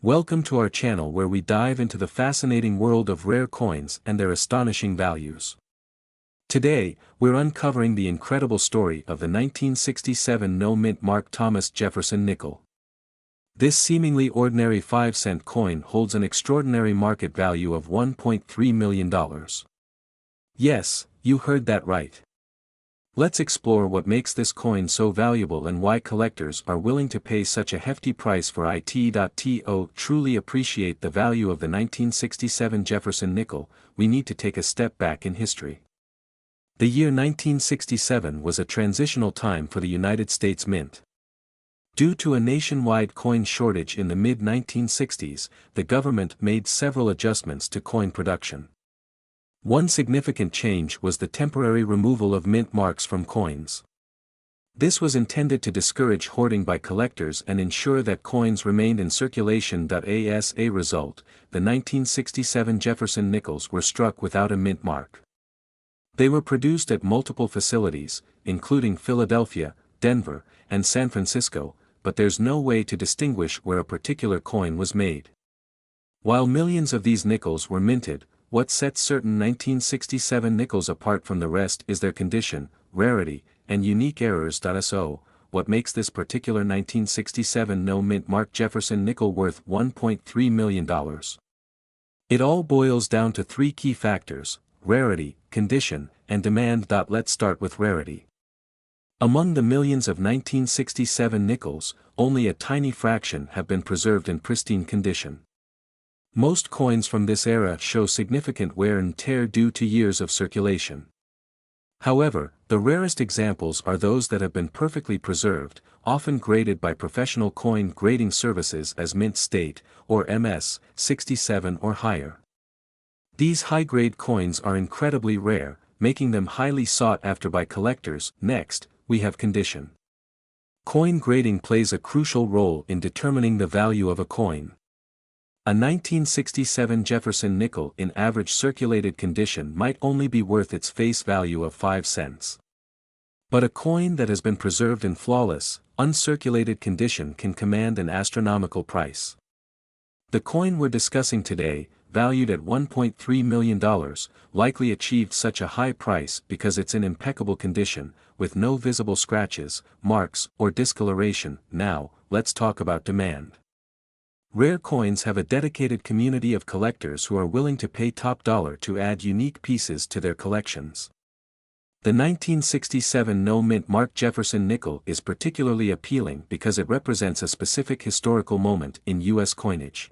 Welcome to our channel where we dive into the fascinating world of rare coins and their astonishing values. Today, we're uncovering the incredible story of the 1967 no-mint mark Thomas Jefferson nickel. This seemingly ordinary 5-cent coin holds an extraordinary market value of $1.3 million. Yes, you heard that right. Let's explore what makes this coin so valuable and why collectors are willing to pay such a hefty price for it. To truly appreciate the value of the 1967 Jefferson nickel, we need to take a step back in history. The year 1967 was a transitional time for the United States Mint. Due to a nationwide coin shortage in the mid-1960s, the government made several adjustments to coin production. One significant change was the temporary removal of mint marks from coins. This was intended to discourage hoarding by collectors and ensure that coins remained in circulation. As a result, the 1967 Jefferson nickels were struck without a mint mark. They were produced at multiple facilities, including Philadelphia, Denver, and San Francisco, but there's no way to distinguish where a particular coin was made. While millions of these nickels were minted, what sets certain 1967 nickels apart from the rest is their condition, rarity, and unique errors. So, what makes this particular 1967 no-mint mark Jefferson nickel worth $1.3 million? It all boils down to three key factors: rarity, condition, and demand. Let's start with rarity. Among the millions of 1967 nickels, only a tiny fraction have been preserved in pristine condition. Most coins from this era show significant wear and tear due to years of circulation. However, the rarest examples are those that have been perfectly preserved, often graded by professional coin grading services as mint state, or MS, 67 or higher. These high-grade coins are incredibly rare, making them highly sought after by collectors. Next, we have condition. Coin grading plays a crucial role in determining the value of a coin. A 1967 Jefferson nickel in average circulated condition might only be worth its face value of 5 cents. But a coin that has been preserved in flawless, uncirculated condition can command an astronomical price. The coin we're discussing today, valued at $1.3 million, likely achieved such a high price because it's in impeccable condition, with no visible scratches, marks, or discoloration. Now, let's talk about demand. Rare coins have a dedicated community of collectors who are willing to pay top dollar to add unique pieces to their collections. The 1967 no-mint mark Jefferson nickel is particularly appealing because it represents a specific historical moment in U.S. coinage.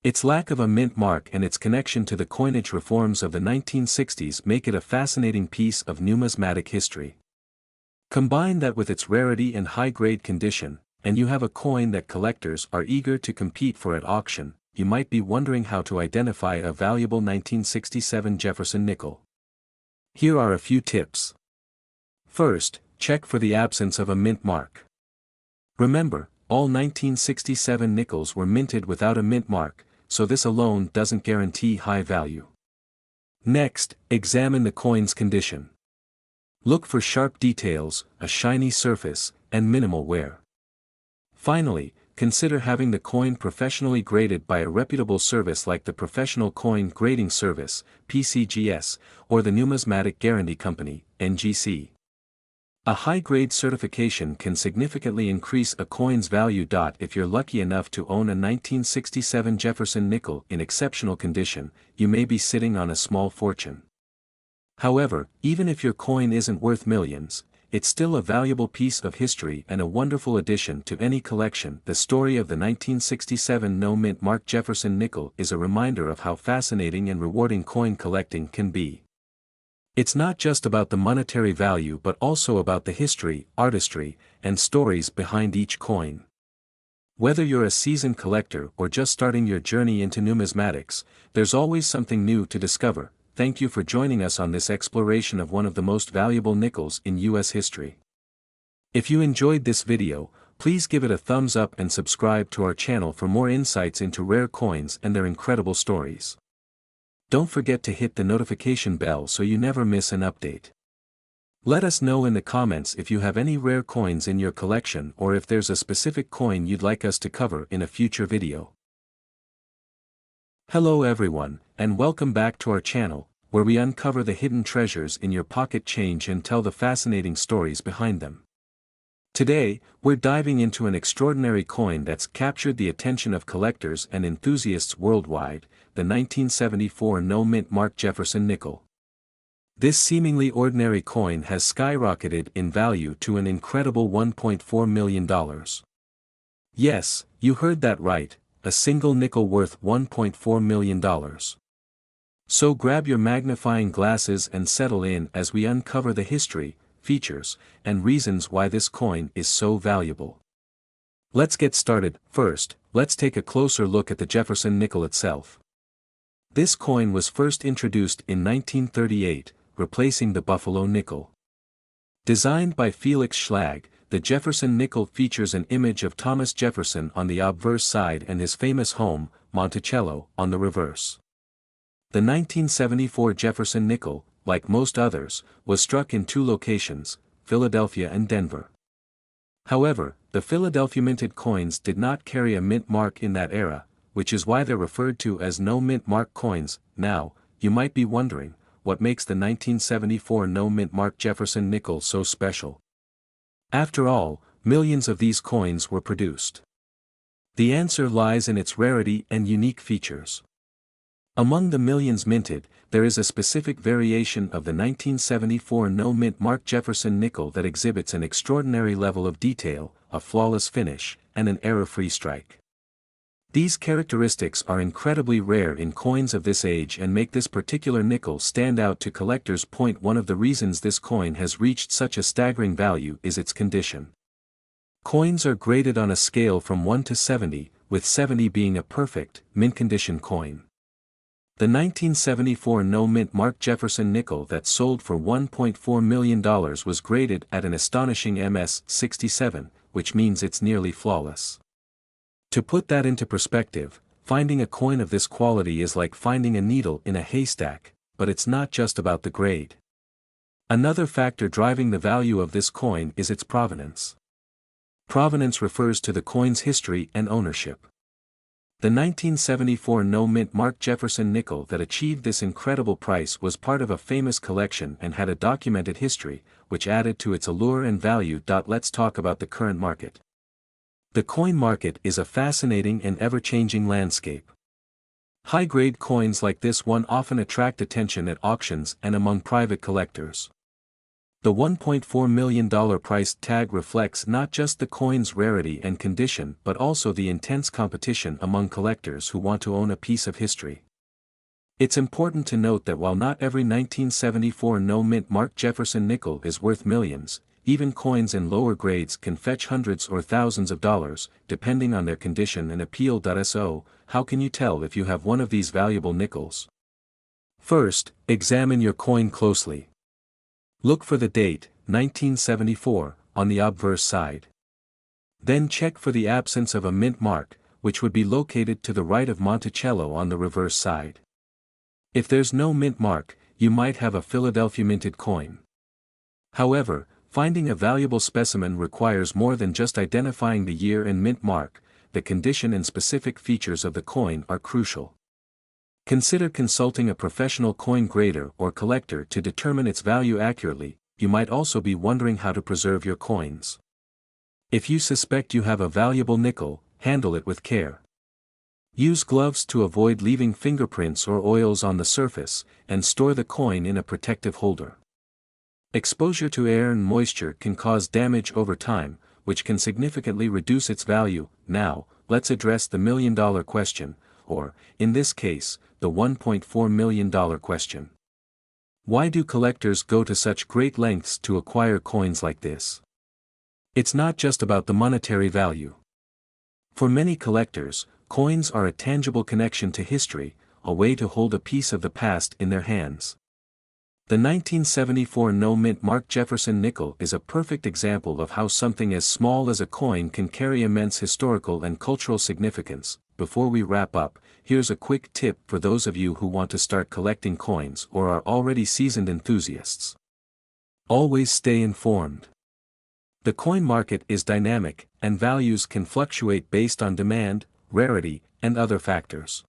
Its lack of a mint mark and its connection to the coinage reforms of the 1960s make it a fascinating piece of numismatic history. Combine that with its rarity and high-grade condition, and you have a coin that collectors are eager to compete for at auction. You might be wondering how to identify a valuable 1967 Jefferson nickel. Here are a few tips. First, check for the absence of a mint mark. Remember, all 1967 nickels were minted without a mint mark, so this alone doesn't guarantee high value. Next, examine the coin's condition. Look for sharp details, a shiny surface, and minimal wear. Finally, consider having the coin professionally graded by a reputable service like the Professional Coin Grading Service, PCGS, or the Numismatic Guarantee Company, NGC. A high-grade certification can significantly increase a coin's value. If you're lucky enough to own a 1967 Jefferson nickel in exceptional condition, you may be sitting on a small fortune. However, even if your coin isn't worth millions, it's still a valuable piece of history and a wonderful addition to any collection. The story of the 1967 no-mint mark Jefferson nickel is a reminder of how fascinating and rewarding coin collecting can be. It's not just about the monetary value but also about the history, artistry, and stories behind each coin. Whether you're a seasoned collector or just starting your journey into numismatics, there's always something new to discover. Thank you for joining us on this exploration of one of the most valuable nickels in U.S. history. If you enjoyed this video, please give it a thumbs up and subscribe to our channel for more insights into rare coins and their incredible stories. Don't forget to hit the notification bell so you never miss an update. Let us know in the comments if you have any rare coins in your collection or if there's a specific coin you'd like us to cover in a future video. Hello everyone, and welcome back to our channel, where we uncover the hidden treasures in your pocket change and tell the fascinating stories behind them. Today, we're diving into an extraordinary coin that's captured the attention of collectors and enthusiasts worldwide, the 1974 no-mint mark Jefferson nickel. This seemingly ordinary coin has skyrocketed in value to an incredible $1.4 million. Yes, you heard that right, a single nickel worth $1.4 million. So grab your magnifying glasses and settle in as we uncover the history, features, and reasons why this coin is so valuable. Let's get started. First, let's take a closer look at the Jefferson nickel itself. This coin was first introduced in 1938, replacing the Buffalo nickel. Designed by Felix Schlag, the Jefferson nickel features an image of Thomas Jefferson on the obverse side and his famous home, Monticello, on the reverse. The 1974 Jefferson nickel, like most others, was struck in two locations, Philadelphia and Denver. However, the Philadelphia minted coins did not carry a mint mark in that era, which is why they're referred to as no-mint mark coins. Now, you might be wondering, what makes the 1974 no-mint mark Jefferson nickel so special? After all, millions of these coins were produced. The answer lies in its rarity and unique features. Among the millions minted, there is a specific variation of the 1974 no-mint mark Jefferson nickel that exhibits an extraordinary level of detail, a flawless finish, and an error-free strike. These characteristics are incredibly rare in coins of this age and make this particular nickel stand out to collectors. One of the reasons this coin has reached such a staggering value is its condition. Coins are graded on a scale from 1 to 70, with 70 being a perfect, mint-condition coin. The 1974 no-mint mark Jefferson nickel that sold for $1.4 million was graded at an astonishing MS 67, which means it's nearly flawless. To put that into perspective, finding a coin of this quality is like finding a needle in a haystack, but it's not just about the grade. Another factor driving the value of this coin is its provenance. Provenance refers to the coin's history and ownership. The 1974 no-mint mark Jefferson nickel that achieved this incredible price was part of a famous collection and had a documented history, which added to its allure and value. Let's talk about the current market. The coin market is a fascinating and ever-changing landscape. High-grade coins like this one often attract attention at auctions and among private collectors. The $1.4 million price tag reflects not just the coin's rarity and condition but also the intense competition among collectors who want to own a piece of history. It's important to note that while not every 1974 no-mint mark Jefferson nickel is worth millions, even coins in lower grades can fetch hundreds or thousands of dollars, depending on their condition and appeal. So, how can you tell if you have one of these valuable nickels? First, examine your coin closely. Look for the date, 1974, on the obverse side. Then check for the absence of a mint mark, which would be located to the right of Monticello on the reverse side. If there's no mint mark, you might have a Philadelphia minted coin. However, finding a valuable specimen requires more than just identifying the year and mint mark. The condition and specific features of the coin are crucial. Consider consulting a professional coin grader or collector to determine its value accurately. You might also be wondering how to preserve your coins. If you suspect you have a valuable nickel, handle it with care. Use gloves to avoid leaving fingerprints or oils on the surface, and store the coin in a protective holder. Exposure to air and moisture can cause damage over time, which can significantly reduce its value. Now, let's address the million-dollar question, or, in this case, the $1.4 million question. Why do collectors go to such great lengths to acquire coins like this? It's not just about the monetary value. For many collectors, coins are a tangible connection to history, a way to hold a piece of the past in their hands. The 1974 no-mint mark Jefferson nickel is a perfect example of how something as small as a coin can carry immense historical and cultural significance. Before we wrap up, here's a quick tip for those of you who want to start collecting coins or are already seasoned enthusiasts. Always stay informed. The coin market is dynamic, and values can fluctuate based on demand, rarity, and other factors.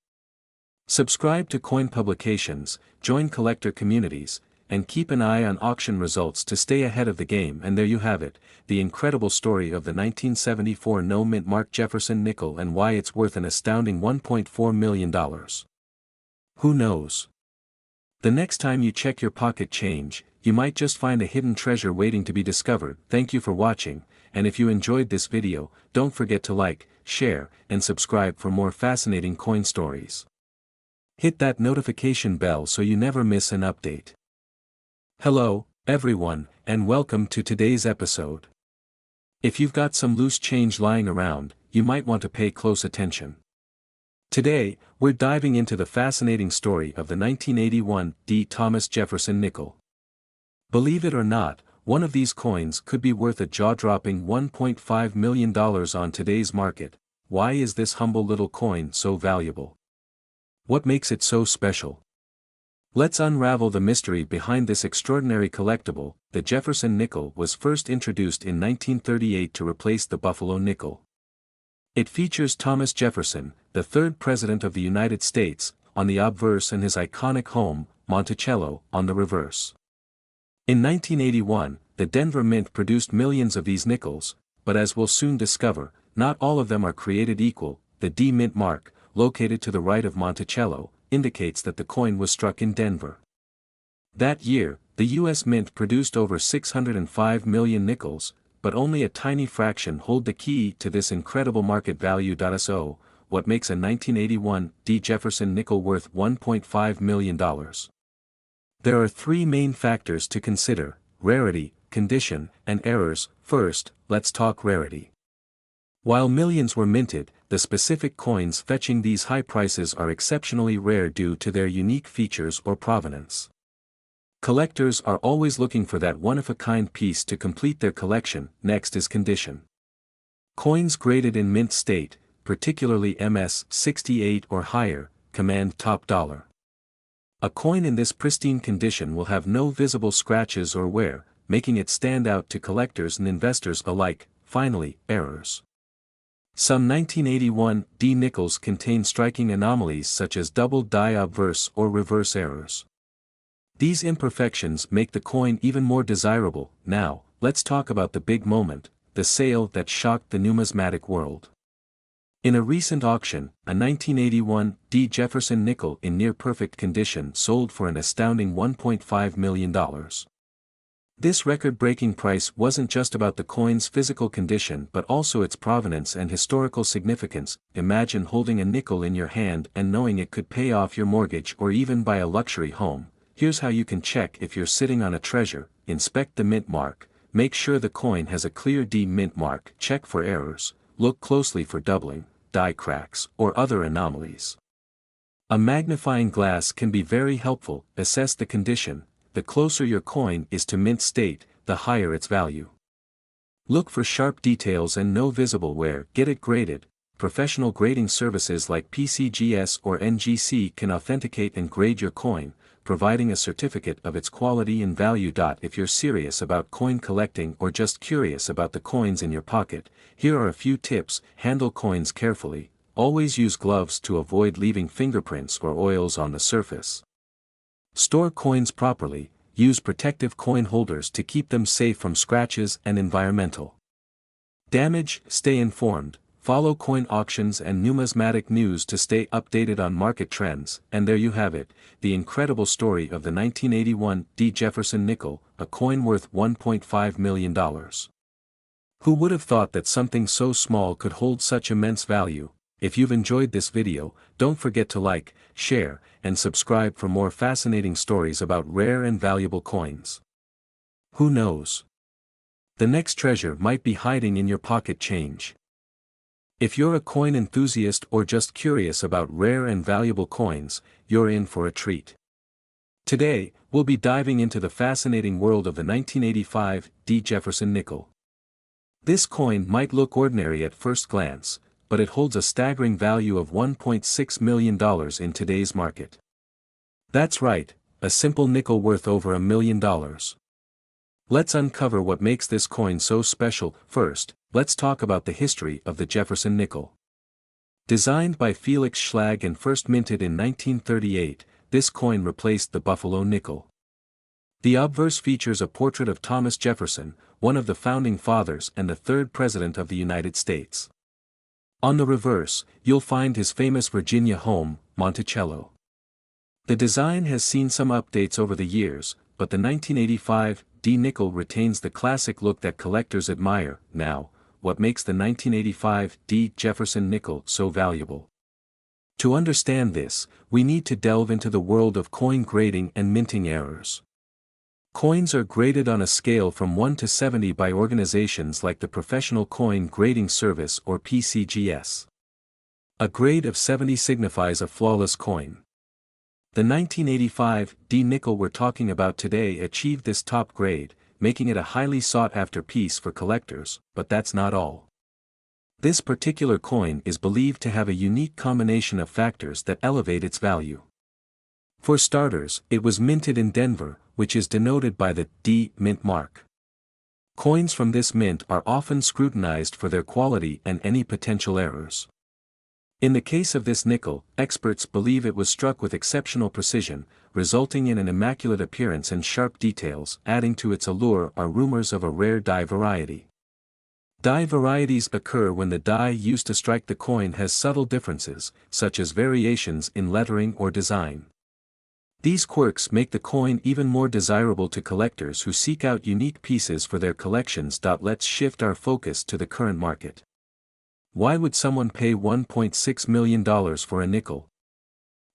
Subscribe to coin publications, join collector communities, and keep an eye on auction results to stay ahead of the game. And there you have it, the incredible story of the 1974 no-mint mark Jefferson nickel and why it's worth an astounding $1.4 million. Who knows? The next time you check your pocket change, you might just find a hidden treasure waiting to be discovered. Thank you for watching, and if you enjoyed this video, don't forget to like, share, and subscribe for more fascinating coin stories. Hit that notification bell so you never miss an update. Hello, everyone, and welcome to today's episode. If you've got some loose change lying around, you might want to pay close attention. Today, we're diving into the fascinating story of the 1981 Thomas Jefferson nickel. Believe it or not, one of these coins could be worth a jaw-dropping $1.5 million on today's market. Why is this humble little coin so valuable? What makes it so special? Let's unravel the mystery behind this extraordinary collectible. The Jefferson nickel was first introduced in 1938 to replace the Buffalo nickel. It features Thomas Jefferson, the third President of the United States, on the obverse and his iconic home, Monticello, on the reverse. In 1981, the Denver Mint produced millions of these nickels, but as we'll soon discover, not all of them are created equal. The D Mint mark, located to the right of Monticello, indicates that the coin was struck in Denver. That year, the U.S. Mint produced over 605 million nickels, but only a tiny fraction hold the key to this incredible market value. So, what makes a 1981 D. Jefferson nickel worth $1.5 million? There are three main factors to consider: rarity, condition, and errors. First, let's talk rarity. While millions were minted, the specific coins fetching these high prices are exceptionally rare due to their unique features or provenance. Collectors are always looking for that one-of-a-kind piece to complete their collection. Next is condition. Coins graded in mint state, particularly MS 68 or higher, command top dollar. A coin in this pristine condition will have no visible scratches or wear, making it stand out to collectors and investors alike. Finally, errors. Some 1981 D nickels contain striking anomalies such as double die obverse or reverse errors. These imperfections make the coin even more desirable. Now, let's talk about the big moment, the sale that shocked the numismatic world. In a recent auction, a 1981 D Jefferson nickel in near-perfect condition sold for an astounding $1.5 million. This record-breaking price wasn't just about the coin's physical condition but also its provenance and historical significance. Imagine holding a nickel in your hand and knowing it could pay off your mortgage or even buy a luxury home. Here's how you can check if you're sitting on a treasure. Inspect the mint mark. Make sure the coin has a clear D mint mark. Check for errors. Look closely for doubling, die cracks, or other anomalies. A magnifying glass can be very helpful. Assess the condition. The closer your coin is to mint state, the higher its value. Look for sharp details and no visible wear. Get it graded. Professional grading services like PCGS or NGC can authenticate and grade your coin, providing a certificate of its quality and value. If you're serious about coin collecting or just curious about the coins in your pocket, here are a few tips. Handle coins carefully. Always use gloves to avoid leaving fingerprints or oils on the surface. Store coins properly. Use protective coin holders to keep them safe from scratches and environmental damage. Stay informed. Follow coin auctions and numismatic news to stay updated on market trends. And there you have it, the incredible story of the 1981 D. Jefferson nickel, a coin worth $1.5 million. Who would have thought that something so small could hold such immense value? If you've enjoyed this video, don't forget to like, share, and subscribe for more fascinating stories about rare and valuable coins. Who knows? The next treasure might be hiding in your pocket change. If you're a coin enthusiast or just curious about rare and valuable coins, you're in for a treat. Today, we'll be diving into the fascinating world of the 1985 D. Jefferson nickel. This coin might look ordinary at first glance, but it holds a staggering value of $1.6 million in today's market. That's right, a simple nickel worth over $1 million. Let's uncover what makes this coin so special. First, let's talk about the history of the Jefferson nickel. Designed by Felix Schlag and first minted in 1938, this coin replaced the Buffalo nickel. The obverse features a portrait of Thomas Jefferson, one of the founding fathers and the third president of the United States. On the reverse, you'll find his famous Virginia home, Monticello. The design has seen some updates over the years, but the 1985 D nickel retains the classic look that collectors admire. Now, what makes the 1985 D Jefferson nickel so valuable? To understand this, we need to delve into the world of coin grading and minting errors. Coins are graded on a scale from 1 to 70 by organizations like the Professional Coin Grading Service or PCGS. A grade of 70 signifies a flawless coin. The 1985 D nickel we're talking about today achieved this top grade, making it a highly sought-after piece for collectors, but that's not all. This particular coin is believed to have a unique combination of factors that elevate its value. For starters, it was minted in Denver, which is denoted by the D mint mark. Coins from this mint are often scrutinized for their quality and any potential errors. In the case of this nickel, experts believe it was struck with exceptional precision, resulting in an immaculate appearance and sharp details. Adding to its allure are rumors of a rare die variety. Die varieties occur when the die used to strike the coin has subtle differences, such as variations in lettering or design. These quirks make the coin even more desirable to collectors who seek out unique pieces for their collections. Let's shift our focus to the current market. Why would someone pay $1.6 million for a nickel?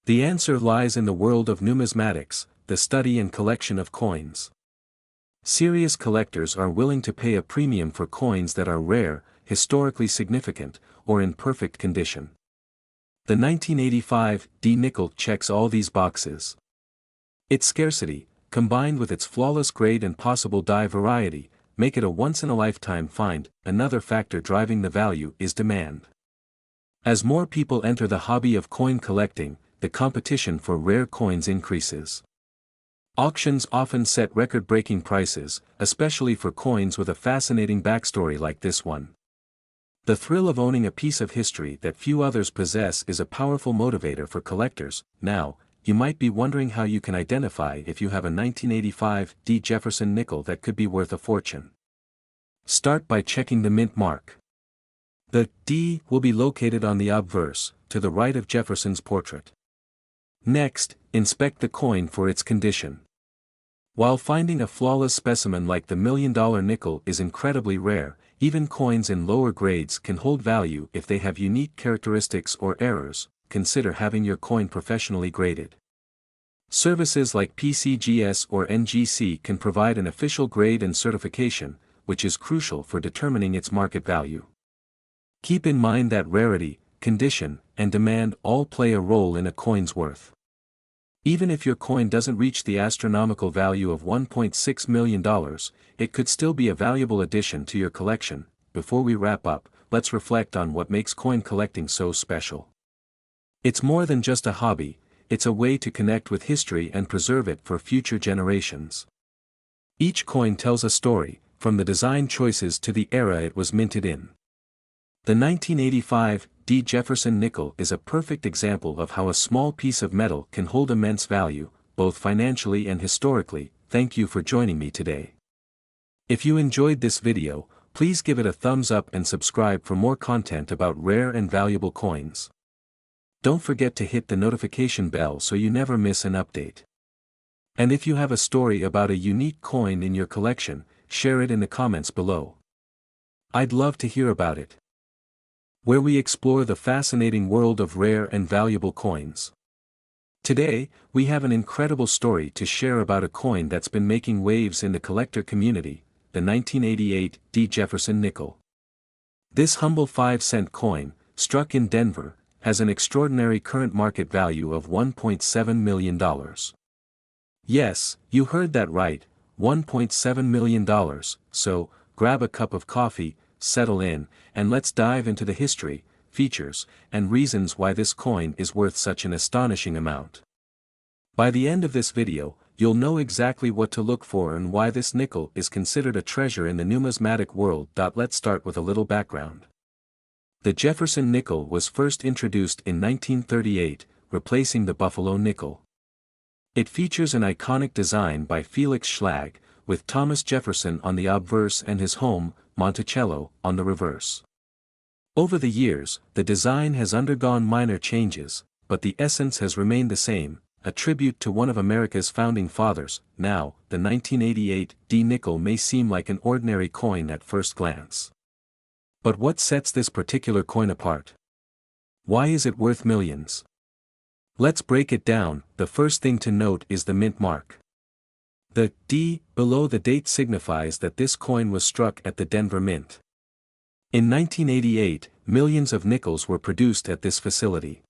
The answer lies in the world of numismatics, the study and collection of coins. Serious collectors are willing to pay a premium for coins that are rare, historically significant, or in perfect condition. The 1985 D nickel checks all these boxes. Its scarcity, combined with its flawless grade and possible die variety, make it a once-in-a-lifetime find. Another factor driving the value is demand. As more people enter the hobby of coin collecting, the competition for rare coins increases. Auctions often set record-breaking prices, especially for coins with a fascinating backstory like this one. The thrill of owning a piece of history that few others possess is a powerful motivator for collectors. Now, you might be wondering how you can identify if you have a 1985 D Jefferson nickel that could be worth a fortune. Start by checking the mint mark. The D will be located on the obverse, to the right of Jefferson's portrait. Next, inspect the coin for its condition. While finding a flawless specimen like the $1 million nickel is incredibly rare, even coins in lower grades can hold value if they have unique characteristics or errors. Consider having your coin professionally graded. Services like PCGS or NGC can provide an official grade and certification, which is crucial for determining its market value. Keep in mind that rarity, condition, and demand all play a role in a coin's worth. Even if your coin doesn't reach the astronomical value of $1.6 million, it could still be a valuable addition to your collection. Before we wrap up, let's reflect on what makes coin collecting so special. It's more than just a hobby, it's a way to connect with history and preserve it for future generations. Each coin tells a story, from the design choices to the era it was minted in. The 1985 D Jefferson nickel is a perfect example of how a small piece of metal can hold immense value, both financially and historically. Thank you for joining me today. If you enjoyed this video, please give it a thumbs up and subscribe for more content about rare and valuable coins. Don't forget to hit the notification bell so you never miss an update. And if you have a story about a unique coin in your collection, share it in the comments below. I'd love to hear about it. Where we explore the fascinating world of rare and valuable coins. Today, we have an incredible story to share about a coin that's been making waves in the collector community, the 1988 D Jefferson nickel. This humble 5-cent coin, struck in Denver, has an extraordinary current market value of $1.7 million. Yes, you heard that right, $1.7 million, so, grab a cup of coffee, settle in, and let's dive into the history, features, and reasons why this coin is worth such an astonishing amount. By the end of this video, you'll know exactly what to look for and why this nickel is considered a treasure in the numismatic world. Let's start with a little background. The Jefferson nickel was first introduced in 1938, replacing the Buffalo nickel. It features an iconic design by Felix Schlag, with Thomas Jefferson on the obverse and his home, Monticello, on the reverse. Over the years, the design has undergone minor changes, but the essence has remained the same, a tribute to one of America's founding fathers. Now, the 1988 D nickel may seem like an ordinary coin at first glance. But what sets this particular coin apart? Why is it worth millions? Let's break it down. The first thing to note is the mint mark. The D below the date signifies that this coin was struck at the Denver Mint. In 1988, millions of nickels were produced at this facility.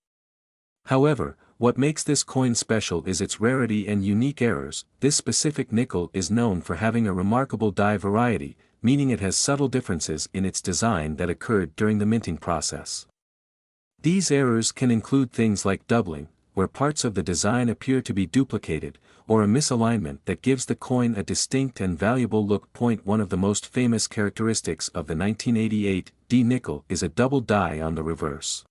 However, what makes this coin special is its rarity and unique errors. This specific nickel is known for having a remarkable die variety, meaning it has subtle differences in its design that occurred during the minting process. These errors can include things like doubling, where parts of the design appear to be duplicated, or a misalignment that gives the coin a distinct and valuable look. One of the most famous characteristics of the 1988 D nickel is a double die on the reverse.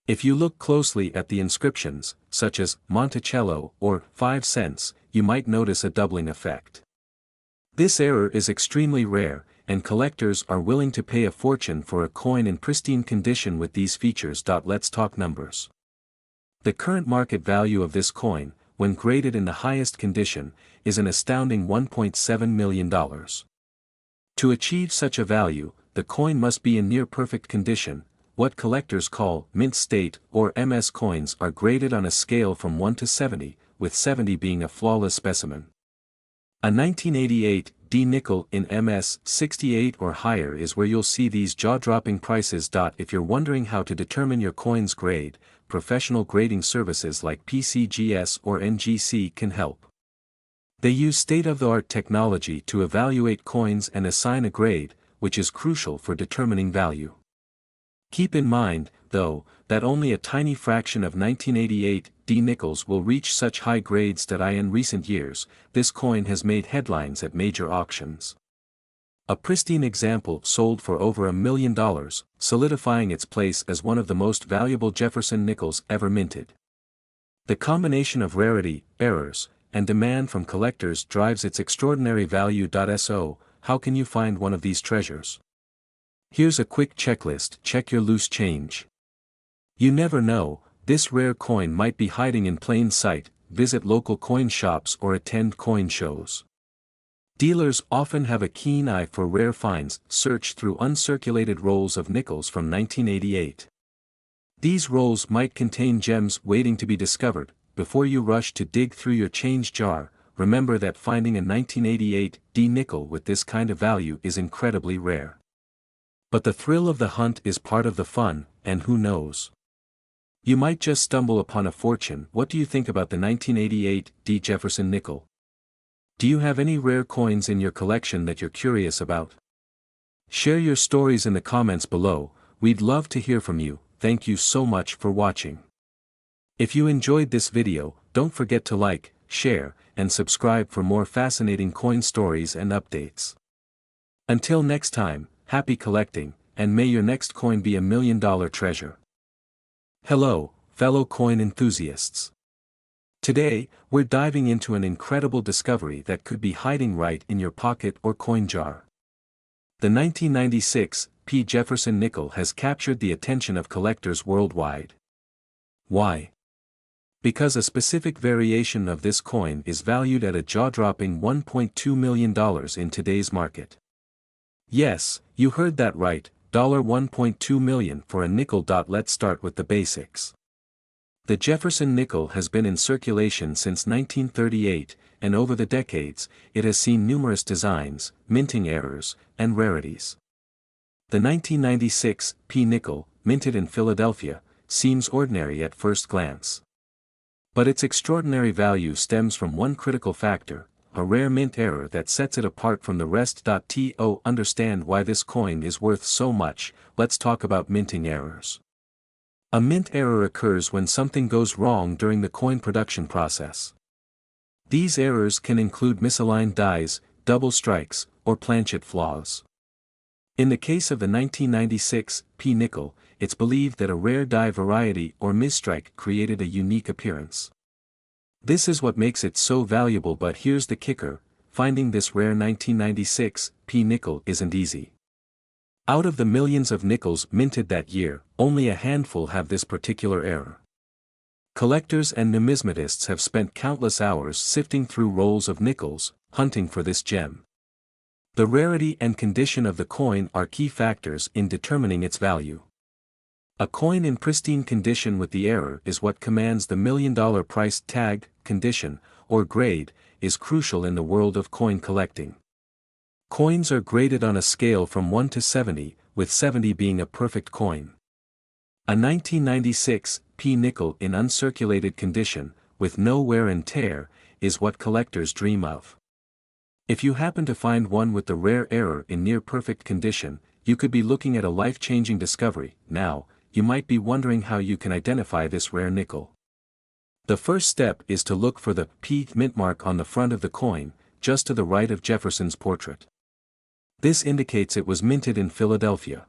If you look closely at the inscriptions, such as Monticello or 5 cents, you might notice a doubling effect. This error is extremely rare, and collectors are willing to pay a fortune for a coin in pristine condition with these features. Let's talk numbers. The current market value of this coin, when graded in the highest condition, is an astounding $1.7 million. To achieve such a value, the coin must be in near-perfect condition. What collectors call mint state or MS coins are graded on a scale from 1 to 70, with 70 being a flawless specimen. A 1988 D nickel in MS 68 or higher is where you'll see these jaw-dropping prices. If you're wondering how to determine your coin's grade, professional grading services like PCGS or NGC can help. They use state-of-the-art technology to evaluate coins and assign a grade, which is crucial for determining value. Keep in mind, though, that only a tiny fraction of 1988 D nickels will reach such high grades. In recent years, this coin has made headlines at major auctions. A pristine example sold for over $1 million, solidifying its place as one of the most valuable Jefferson nickels ever minted. The combination of rarity, errors, and demand from collectors drives its extraordinary value. So, how can you find one of these treasures? Here's a quick checklist. Check your loose change. You never know, this rare coin might be hiding in plain sight. Visit local coin shops or attend coin shows. Dealers often have a keen eye for rare finds. Search through uncirculated rolls of nickels from 1988. These rolls might contain gems waiting to be discovered. Before you rush to dig through your change jar, remember that finding a 1988 D nickel with this kind of value is incredibly rare. But the thrill of the hunt is part of the fun, and who knows? You might just stumble upon a fortune. What do you think about the 1988 D Jefferson nickel? Do you have any rare coins in your collection that you're curious about? Share your stories in the comments below. We'd love to hear from you. Thank you so much for watching. If you enjoyed this video, don't forget to like, share, and subscribe for more fascinating coin stories and updates. Until next time, happy collecting, and may your next coin be $1 million treasure. Hello, fellow coin enthusiasts. Today, we're diving into an incredible discovery that could be hiding right in your pocket or coin jar. The 1996 P. Jefferson nickel has captured the attention of collectors worldwide. Why? Because a specific variation of this coin is valued at a jaw-dropping $1.2 million in today's market. Yes, you heard that right, $1.2 million for a nickel. Let's start with the basics. The Jefferson nickel has been in circulation since 1938, and over the decades, it has seen numerous designs, minting errors, and rarities. The 1996 P nickel, minted in Philadelphia, seems ordinary at first glance. But its extraordinary value stems from one critical factor, a rare mint error that sets it apart from the rest. To understand why this coin is worth so much, let's talk about minting errors. A mint error occurs when something goes wrong during the coin production process. These errors can include misaligned dies, double strikes, or planchet flaws. In the case of the 1996 P nickel, it's believed that a rare die variety or misstrike created a unique appearance. This is what makes it so valuable, but here's the kicker: finding this rare 1996 P nickel isn't easy. Out of the millions of nickels minted that year, only a handful have this particular error. Collectors and numismatists have spent countless hours sifting through rolls of nickels, hunting for this gem. The rarity and condition of the coin are key factors in determining its value. A coin in pristine condition with the error is what commands the $1 million price tag. Condition, or grade, is crucial in the world of coin collecting. Coins are graded on a scale from 1 to 70, with 70 being a perfect coin. A 1996 P nickel in uncirculated condition, with no wear and tear, is what collectors dream of. If you happen to find one with the rare error in near-perfect condition, you could be looking at a life-changing discovery. Now, you might be wondering how you can identify this rare nickel. The first step is to look for the P mint mark on the front of the coin, just to the right of Jefferson's portrait. This indicates it was minted in Philadelphia.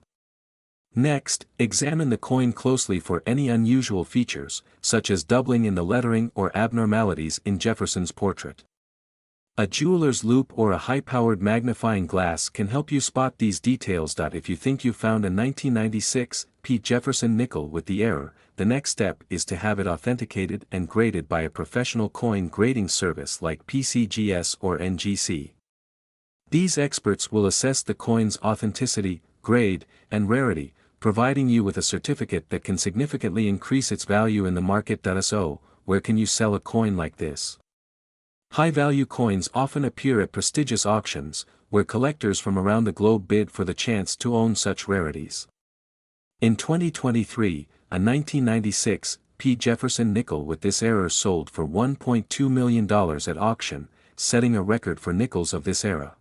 Next, examine the coin closely for any unusual features, such as doubling in the lettering or abnormalities in Jefferson's portrait. A jeweler's loupe or a high-powered magnifying glass can help you spot these details. If you think you found a 1996 P Jefferson nickel with the error, the next step is to have it authenticated and graded by a professional coin grading service like PCGS or NGC. These experts will assess the coin's authenticity, grade, and rarity, providing you with a certificate that can significantly increase its value in the market. So, where can you sell a coin like this? High-value coins often appear at prestigious auctions, where collectors from around the globe bid for the chance to own such rarities. In 2023, a 1996 P Jefferson nickel with this error sold for $1.2 million at auction, setting a record for nickels of this era.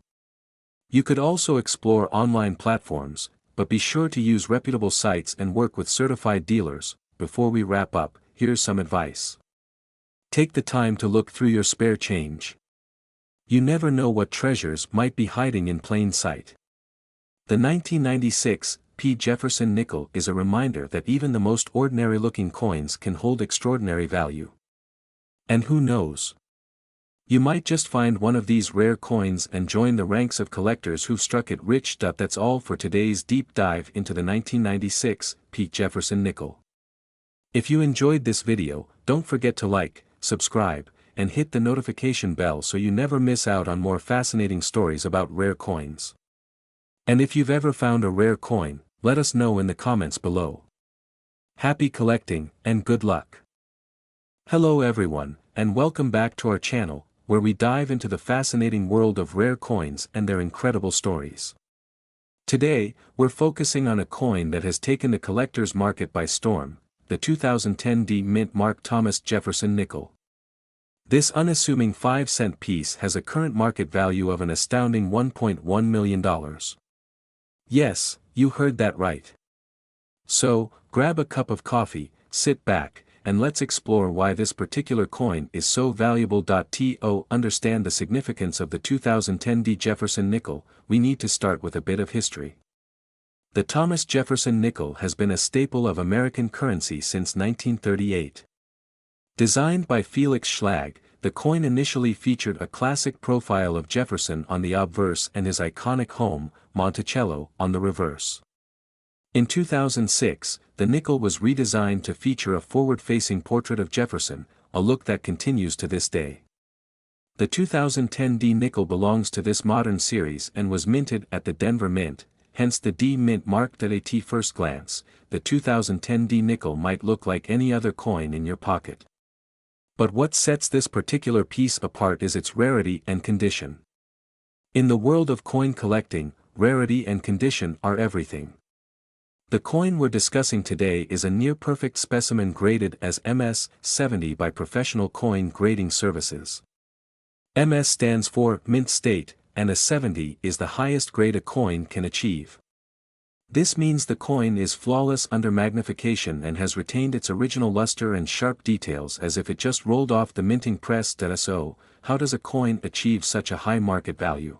You could also explore online platforms, but be sure to use reputable sites and work with certified dealers. Before we wrap up, here's some advice. Take the time to look through your spare change. You never know what treasures might be hiding in plain sight. The 1996 P Jefferson nickel is a reminder that even the most ordinary-looking coins can hold extraordinary value. And who knows? You might just find one of these rare coins and join the ranks of collectors who've struck it rich. That's all for today's deep dive into the 1996 P Jefferson nickel. If you enjoyed this video, don't forget to like, subscribe, and hit the notification bell so you never miss out on more fascinating stories about rare coins. And if you've ever found a rare coin, let us know in the comments below. Happy collecting, and good luck! Hello everyone, and welcome back to our channel, where we dive into the fascinating world of rare coins and their incredible stories. Today, we're focusing on a coin that has taken the collector's market by storm, the 2010 D Mint Mark Thomas Jefferson nickel. This unassuming 5-cent piece has a current market value of an astounding $1.1 million. Yes, you heard that right. So, grab a cup of coffee, sit back, and let's explore why this particular coin is so valuable. To understand the significance of the 2010 D Jefferson nickel, we need to start with a bit of history. The Thomas Jefferson nickel has been a staple of American currency since 1938. Designed by Felix Schlag, the coin initially featured a classic profile of Jefferson on the obverse and his iconic home, Monticello, on the reverse. In 2006, the nickel was redesigned to feature a forward-facing portrait of Jefferson, a look that continues to this day. The 2010 D nickel belongs to this modern series and was minted at the Denver Mint, hence the D Mint mark. At first glance, the 2010 D nickel might look like any other coin in your pocket. But what sets this particular piece apart is its rarity and condition. In the world of coin collecting, rarity and condition are everything. The coin we're discussing today is a near-perfect specimen graded as MS-70 by professional coin grading services. MS stands for mint state, and a 70 is the highest grade a coin can achieve. This means the coin is flawless under magnification and has retained its original luster and sharp details as if it just rolled off the minting press. So, how does a coin achieve such a high market value?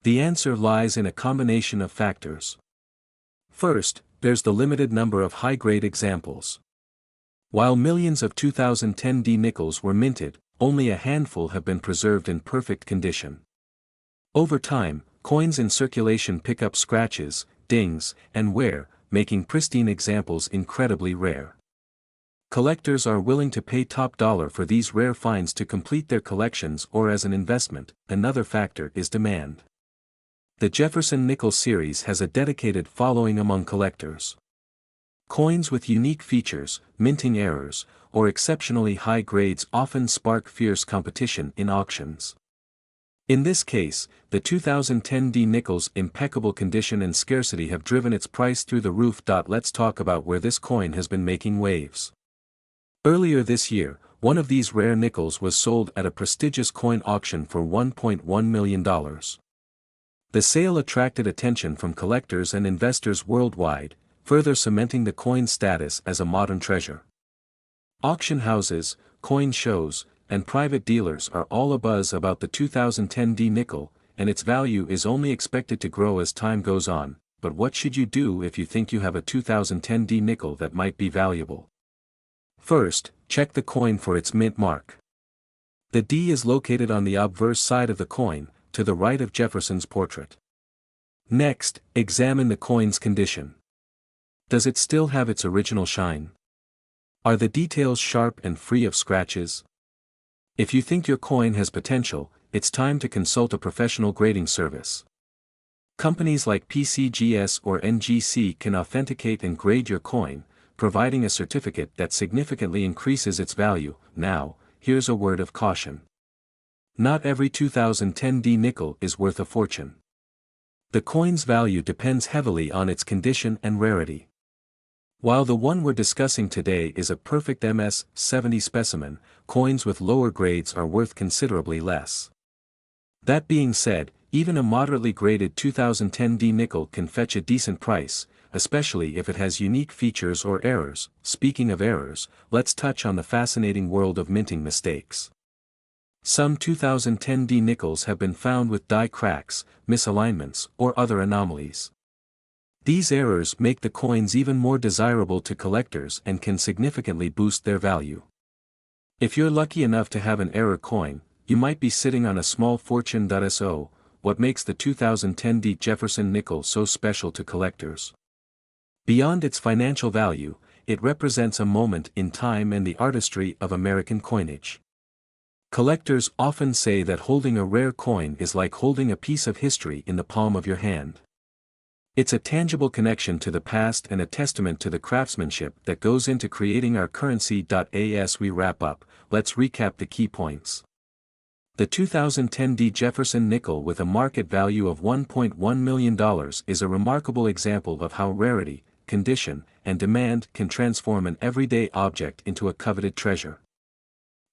The answer lies in a combination of factors. First, there's the limited number of high-grade examples. While millions of 2010 D nickels were minted, only a handful have been preserved in perfect condition. Over time, coins in circulation pick up scratches, dings, and wear, making pristine examples incredibly rare. Collectors are willing to pay top dollar for these rare finds to complete their collections or as an investment. Another factor is demand. The Jefferson nickel series has a dedicated following among collectors. Coins with unique features, minting errors, or exceptionally high grades often spark fierce competition in auctions. In this case, the 2010 D nickel's impeccable condition and scarcity have driven its price through the roof. Let's talk about where this coin has been making waves. Earlier this year, one of these rare nickels was sold at a prestigious coin auction for $1.1 million. The sale attracted attention from collectors and investors worldwide, further cementing the coin's status as a modern treasure. Auction houses, coin shows, and private dealers are all abuzz about the 2010 D nickel, and its value is only expected to grow as time goes on. But what should you do if you think you have a 2010 D nickel that might be valuable? First, check the coin for its mint mark. The D is located on the obverse side of the coin, to the right of Jefferson's portrait. Next, examine the coin's condition. Does it still have its original shine? Are the details sharp and free of scratches? If you think your coin has potential, it's time to consult a professional grading service. Companies like PCGS or NGC can authenticate and grade your coin, providing a certificate that significantly increases its value. Now, here's a word of caution. Not every 2010 D nickel is worth a fortune. The coin's value depends heavily on its condition and rarity. While the one we're discussing today is a perfect MS-70 specimen, coins with lower grades are worth considerably less. That being said, even a moderately graded 2010 D nickel can fetch a decent price, especially if it has unique features or errors. Speaking of errors, let's touch on the fascinating world of minting mistakes. Some 2010 D nickels have been found with die cracks, misalignments, or other anomalies. These errors make the coins even more desirable to collectors and can significantly boost their value. If you're lucky enough to have an error coin, you might be sitting on a small fortune. So, what makes the 2010 D Jefferson nickel so special to collectors? Beyond its financial value, it represents a moment in time and the artistry of American coinage. Collectors often say that holding a rare coin is like holding a piece of history in the palm of your hand. It's a tangible connection to the past and a testament to the craftsmanship that goes into creating our currency. As we wrap up, let's recap the key points. The 2010 D Jefferson nickel with a market value of $1.1 million is a remarkable example of how rarity, condition, and demand can transform an everyday object into a coveted treasure.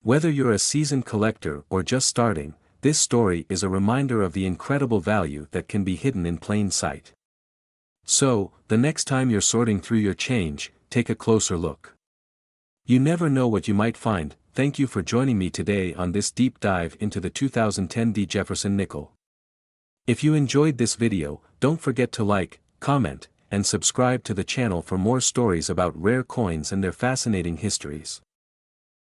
Whether you're a seasoned collector or just starting, this story is a reminder of the incredible value that can be hidden in plain sight. So, the next time you're sorting through your change, take a closer look. You never know what you might find. Thank you for joining me today on this deep dive into the 2010 D Jefferson nickel. If you enjoyed this video, don't forget to like, comment, and subscribe to the channel for more stories about rare coins and their fascinating histories.